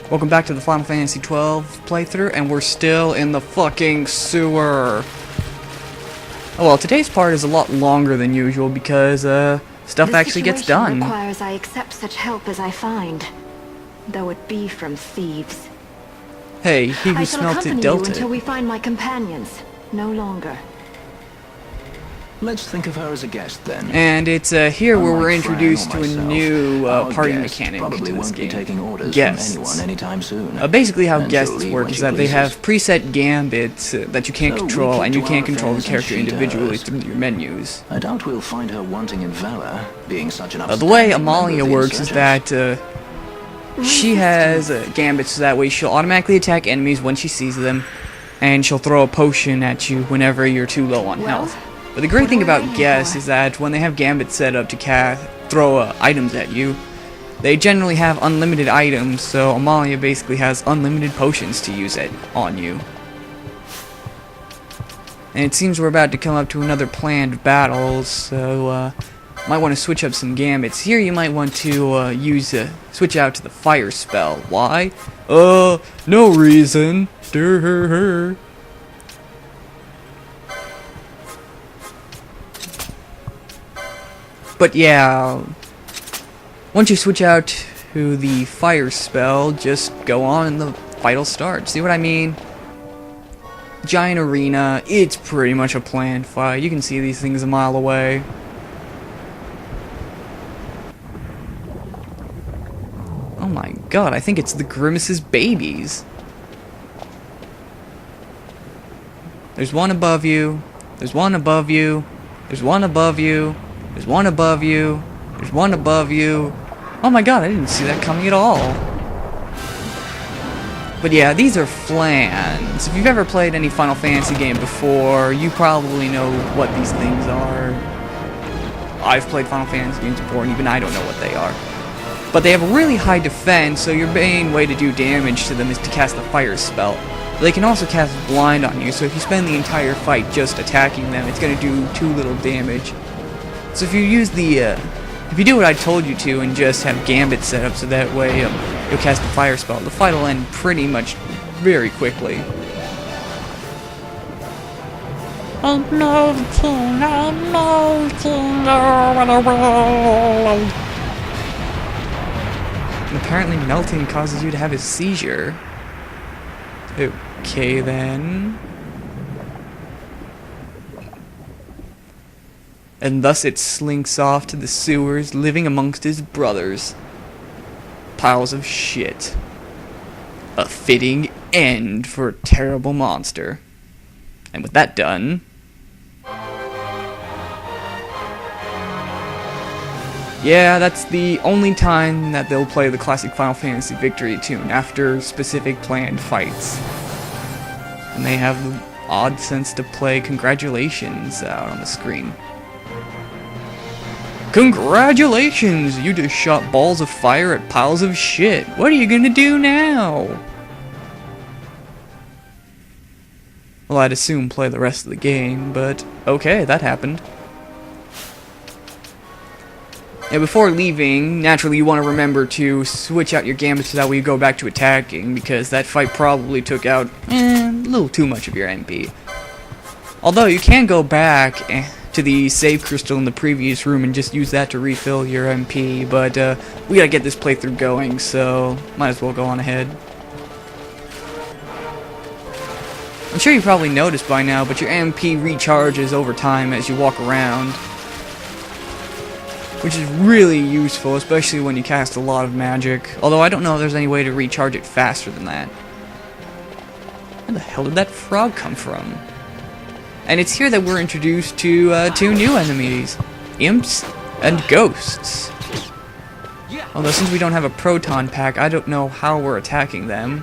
Welcome back to the Final Fantasy XII playthrough, and we're still in the fucking sewer. Oh well, today's part is a lot longer than usual because, stuff actually gets done. Requires I accept such help as I find, though it be from thieves. Hey, he who smelt it dealt it. Until we find my companions, no longer. Let's think of her as a guest then. And it's here where we're introduced to a new party mechanic to this game. Taking orders Guests. from anyone anytime soon. Basically how guests work is that they have preset gambits that you can't control, and you can't control the character individually through your menus. I doubt we'll find her wanting in valor, being such an The way Amalia works is that she has gambits so that way she'll automatically attack enemies when she sees them, and she'll throw a potion at you whenever you're too low on health. But the great thing about guests is that when they have gambits set up to throw items at you, they generally have unlimited items, so Amalia basically has unlimited potions to use it on you. And it seems we're about to come up to another planned battle, so might want to switch up some gambits. Here you might want to switch out to the fire spell. Why? No reason. But yeah, once you switch out to the fire spell, just go on and the fight will start. See what I mean? Giant arena, it's pretty much a planned fight. You can see these things a mile away. Oh my god, I think it's the Grimace's babies. There's one above you. There's one above you. There's one above you. There's one above you. There's one above you. Oh my god, I didn't see that coming at all. But yeah, these are Flans. If you've ever played any Final Fantasy game before, you probably know what these things are. I've played Final Fantasy games before, and even I don't know what they are. But they have a really high defense, so your main way to do damage to them is to cast the fire spell. They can also cast blind on you, so if you spend the entire fight just attacking them, it's going to do too little damage. So if you use if you do what I told you to and just have Gambit set up so that way you'll cast the fire spell, the fight will end pretty much very quickly. And apparently melting causes you to have a seizure. Okay then. And thus it slinks off to the sewers, living amongst his brothers. Piles of shit. A fitting end for a terrible monster. And with that done... yeah, that's the only time that they'll play the classic Final Fantasy victory tune, after specific planned fights. And they have the odd sense to play congratulations out on the screen. Congratulations! You just shot balls of fire at piles of shit. What are you gonna do now? Well, I'd assume play the rest of the game, but okay, that happened. And before leaving, naturally you want to remember to switch out your gambits so that way you go back to attacking, because that fight probably took out a little too much of your MP. Although you can go back to the save crystal in the previous room and just use that to refill your MP, but we gotta get this playthrough going, so might as well go on ahead. I'm sure you probably noticed by now, but your MP recharges over time as you walk around, which is really useful, especially when you cast a lot of magic, although I don't know if there's any way to recharge it faster than that. Where the hell did that frog come from? And it's here that we're introduced to two new enemies, imps and ghosts. Although since we don't have a proton pack, I don't know how we're attacking them.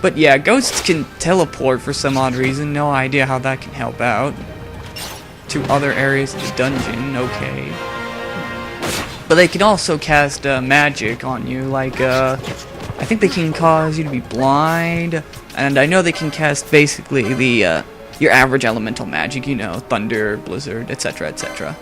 But yeah, ghosts can teleport for some odd reason, no idea how that can help out. To other areas of the dungeon, okay. But they can also cast magic on you, like I think they can cause you to be blind, and I know they can cast basically the your average elemental magic, you know, thunder, blizzard, etc., etc.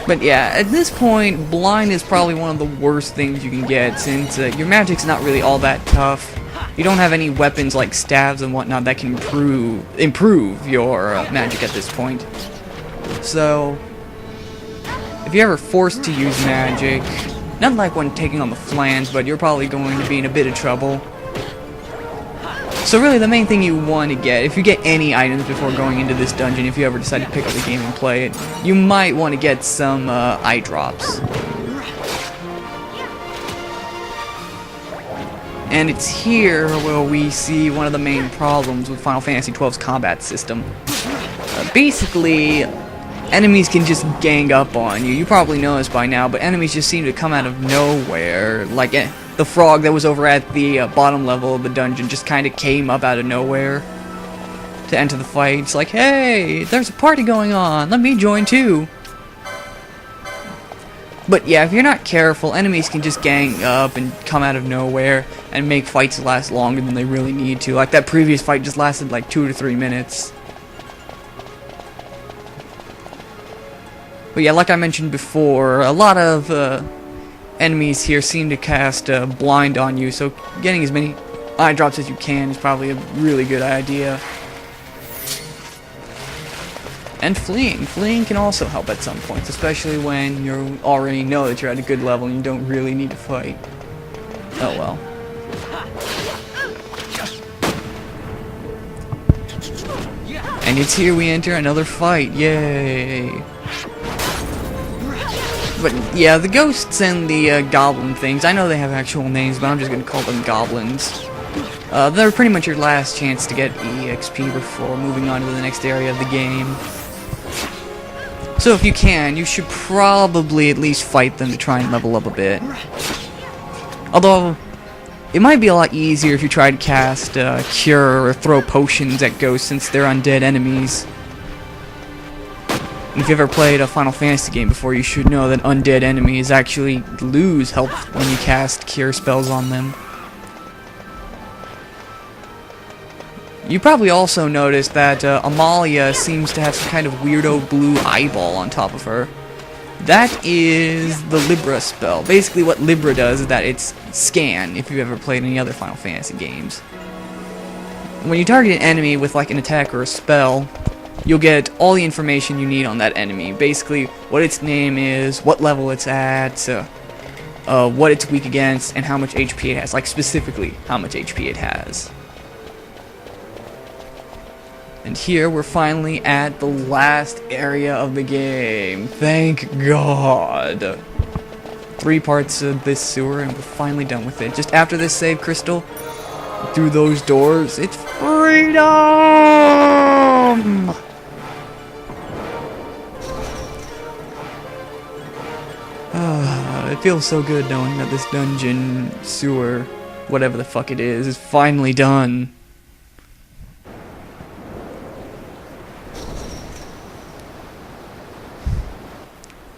But yeah, at this point, blind is probably one of the worst things you can get, since your magic's not really all that tough. You don't have any weapons like staves and whatnot that can improve your magic at this point. So, if you're ever forced to use magic, not like when taking on the Flans, but you're probably going to be in a bit of trouble. So really, the main thing you want to get, if you get any items before going into this dungeon, if you ever decide to pick up the game and play it, you might want to get some eye drops. And it's here where we see one of the main problems with Final Fantasy XII's combat system. Basically, enemies can just gang up on you. You probably know this by now, but enemies just seem to come out of nowhere. Like the frog that was over at the bottom level of the dungeon just kind of came up out of nowhere to enter the fight. It's like, hey, there's a party going on. Let me join too. But yeah, if you're not careful, enemies can just gang up and come out of nowhere and make fights last longer than they really need to. Like that previous fight just lasted like 2 to 3 minutes. But yeah, like I mentioned before, a lot of enemies here seem to cast blind on you, so getting as many eye drops as you can is probably a really good idea. And fleeing. Fleeing can also help at some points, especially when you already know that you're at a good level and you don't really need to fight. Oh well. And it's here we enter another fight. Yay! But yeah, the ghosts and the goblin things, I know they have actual names, but I'm just gonna call them goblins. They're pretty much your last chance to get EXP before moving on to the next area of the game. So if you can, you should probably at least fight them to try and level up a bit. Although, it might be a lot easier if you try to cast Cure or throw potions at ghosts, since they're undead enemies. And if you've ever played a Final Fantasy game before, you should know that undead enemies actually lose health when you cast Cure spells on them. You probably also noticed that Amalia seems to have some kind of weirdo blue eyeball on top of her. That is the Libra spell. Basically what Libra does is that it's scan, if you've ever played any other Final Fantasy games. When you target an enemy with like an attack or a spell, you'll get all the information you need on that enemy. Basically, what its name is, what level it's at, what it's weak against, and how much HP it has. Like, specifically, how much HP it has. And here, we're finally at the last area of the game. Thank God. 3 parts of this sewer, and we're finally done with it. Just after this save crystal, through those doors, it's freedom! It feels so good knowing that this dungeon, sewer, whatever the fuck it is finally done.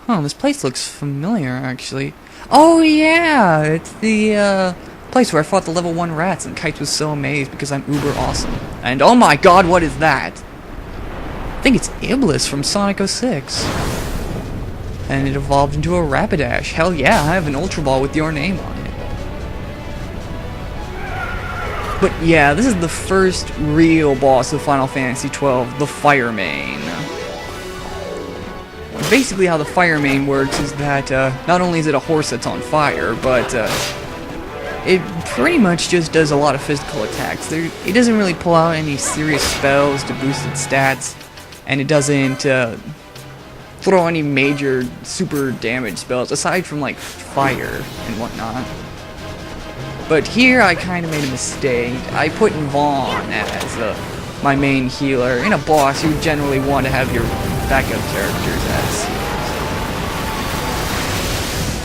Huh, this place looks familiar, actually. Oh yeah, it's the place where I fought the level 1 rats and Kite was so amazed because I'm uber awesome. And oh my god, what is that? I think it's Iblis from Sonic 06. And it evolved into a Rapidash. Hell yeah, I have an Ultra Ball with your name on it. But yeah, this is the first real boss of Final Fantasy XII, the Fire Mane. Basically how the Fire Mane works is that not only is it a horse that's on fire, but it pretty much just does a lot of physical attacks. It doesn't really pull out any serious spells to boost its stats, and it doesn't throw any major super damage spells aside from like fire and whatnot. But here I kind of made a mistake. I put Vaughn as my main healer. In a boss, you generally want to have your backup characters as healers.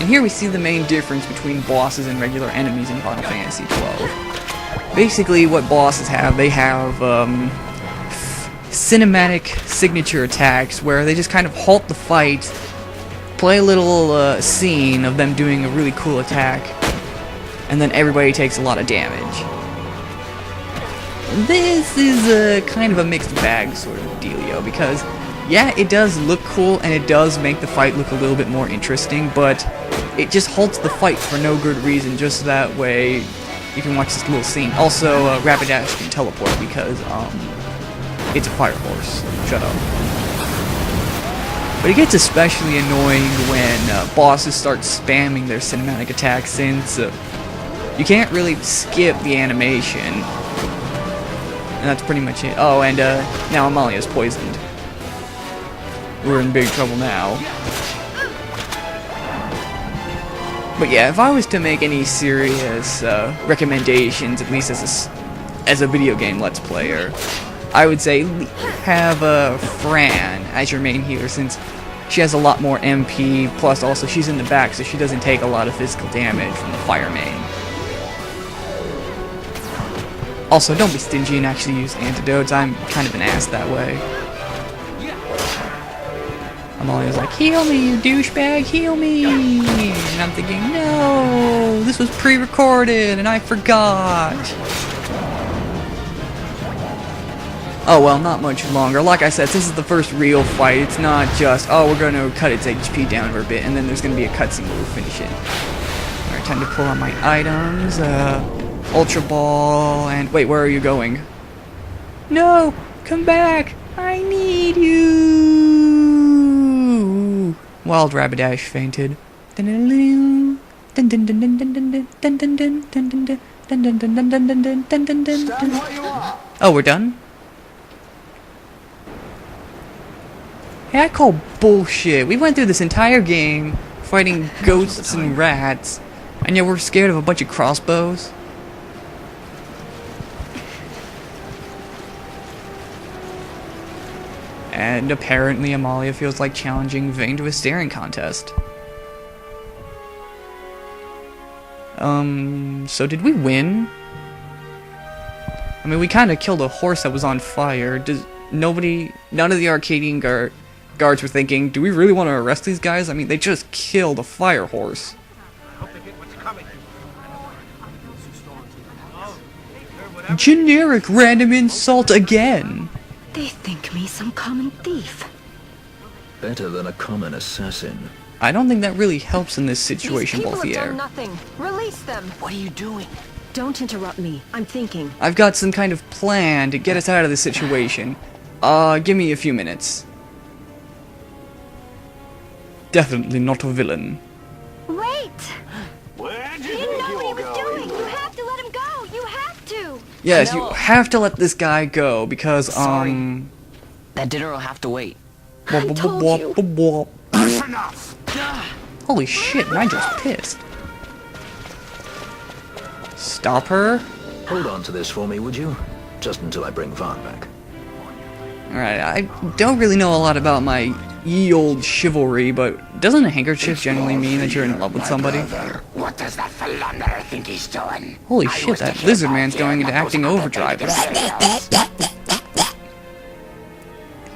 And here we see the main difference between bosses and regular enemies in Final Fantasy XII. Basically, what bosses have, they have cinematic signature attacks where they just kind of halt the fight, play a little scene of them doing a really cool attack, and then everybody takes a lot of damage. This is a kind of a mixed bag sort of dealio, because yeah, it does look cool, and it does make the fight look a little bit more interesting, but it just halts the fight for no good reason, just that way you can watch this little scene. Also, Rapidash can teleport because, it's a fire horse. Shut up. But it gets especially annoying when bosses start spamming their cinematic attacks, since you can't really skip the animation. And that's pretty much it. Oh, and now Amalia's poisoned. We're in big trouble now. But yeah, if I was to make any serious recommendations, at least as a video game Let's Player, I would say have Fran as your main healer, since she has a lot more MP, plus also she's in the back, so she doesn't take a lot of physical damage from the fire main. Also, don't be stingy and actually use antidotes. I'm kind of an ass that way. Amalia's like, heal me, you douchebag, heal me! And I'm thinking, no, this was pre-recorded and I forgot. Oh well, not much longer. Like I said, this is the first real fight. It's not just, oh, we're going to cut its HP down for a bit and then there's going to be a cutscene where we finish it. Alright, time to pull out my items. Ultra Ball, and wait, where are you going? No! Come back! I need you! Wild Rapidash fainted. Oh, we're done? Hey, I call bullshit. We went through this entire game fighting ghosts and rats, and yet we're scared of a bunch of crossbows? And apparently Amalia feels like challenging Vayne to a staring contest. So did we win? I mean, we kind of killed a horse that was on fire. None of the Archadien guards were thinking, do we really want to arrest these guys? I mean, they just killed a fire horse. Generic random insult again! They think me some common thief. Better than a common assassin. I don't think that really helps in this situation, These people have Bolthier. done nothing. Release them. What are you doing? Don't interrupt me. I'm thinking. I've got some kind of plan to get us out of this situation. Give me a few minutes. Definitely not a villain. Wait! Where do You didn't know what he was doing. You have to let him go. You have to. Yes, you have to let this guy go, because, Sorry. That dinner will have to wait. I told you. Enough! Holy shit, am I just pissed? Stop her? Hold on to this for me, would you? Just until I bring Van back. Alright, I don't really know a lot about my ye old chivalry, but doesn't a handkerchief generally mean that you're in love with somebody? What does that philanderer think he's doing? Holy shit, that lizard man's going into acting overdrive.